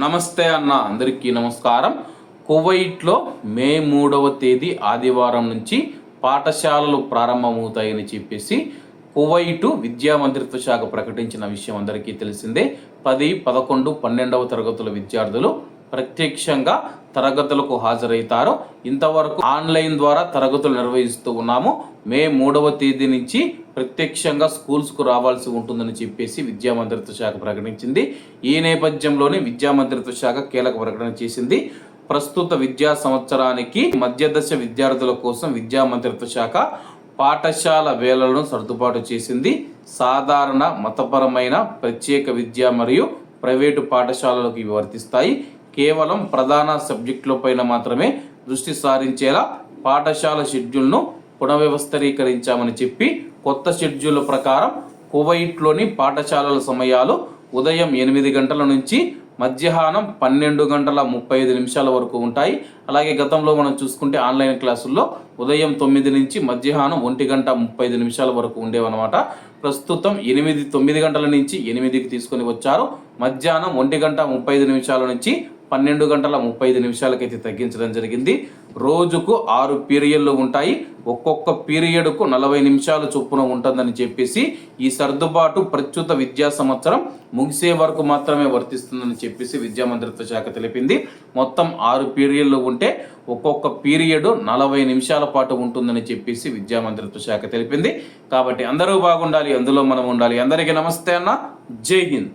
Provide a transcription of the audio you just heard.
నమస్తే అన్న, అందరికీ నమస్కారం. కువైట్లో మే 3వ తేదీ ఆదివారం నుంచి పాఠశాలలు ప్రారంభమవుతాయని చెప్పేసి కువైటు విద్యా మంత్రిత్వ శాఖ ప్రకటించిన విషయం అందరికీ తెలిసిందే. 10, 11, 12వ తరగతుల విద్యార్థులు ప్రత్యక్షంగా తరగతులకు హాజరవుతారు. ఇంతవరకు ఆన్లైన్ ద్వారా తరగతులు నిర్వహిస్తూ ఉన్నాము. మే 3వ తేదీ నుంచి ప్రత్యక్షంగా స్కూల్స్కు రావాల్సి ఉంటుందని చెప్పేసి విద్యా మంత్రిత్వ శాఖ ప్రకటించింది. ఈ నేపథ్యంలోనే విద్యా మంత్రిత్వ శాఖ కీలక ప్రకటన చేసింది. ప్రస్తుత విద్యా సంవత్సరానికి మధ్యదశ విద్యార్థుల కోసం విద్యా మంత్రిత్వ శాఖ పాఠశాల వేళలను సర్దుబాటు చేసింది. సాధారణ, మతపరమైన, ప్రత్యేక విద్య మరియు ప్రైవేటు పాఠశాలలకు ఇవి వర్తిస్తాయి. కేవలం ప్రధాన సబ్జెక్టులపైన మాత్రమే దృష్టి సారించేలా పాఠశాల షెడ్యూల్ను పునర్వ్యవస్థీకరించామని చెప్పి కొత్త షెడ్యూల్ ప్రకారం కువైట్లోని పాఠశాలల సమయాలు ఉదయం 8 గంటల నుంచి మధ్యాహ్నం 12:35 వరకు ఉంటాయి. అలాగే గతంలో మనం చూసుకుంటే ఆన్లైన్ క్లాసుల్లో ఉదయం 9 నుంచి మధ్యాహ్నం 1:35 వరకు ఉండేవన్నమాట. ప్రస్తుతం 9 గంటల నుంచి 8కి తీసుకొని వచ్చారు. మధ్యాహ్నం 1:35 నుంచి 12:35 తగ్గించడం జరిగింది. రోజుకు 6 పీరియడ్లు ఉంటాయి. ఒక్కొక్క పీరియడ్కు 40 నిమిషాలు చొప్పున ఉంటుందని చెప్పేసి ఈ సర్దుబాటు ప్రస్తుత విద్యా సంవత్సరం ముగిసే వరకు మాత్రమే వర్తిస్తుందని చెప్పేసి విద్యా మంత్రిత్వ శాఖ తెలిపింది. మొత్తం 6 పీరియడ్లు ఉంటే ఒక్కొక్క పీరియడ్ 40 నిమిషాల పాటు ఉంటుందని చెప్పేసి విద్యా మంత్రిత్వ శాఖ తెలిపింది. కాబట్టి అందరూ బాగుండాలి, అందులో మనం ఉండాలి. అందరికీ నమస్తే అన్న, జై హింద్.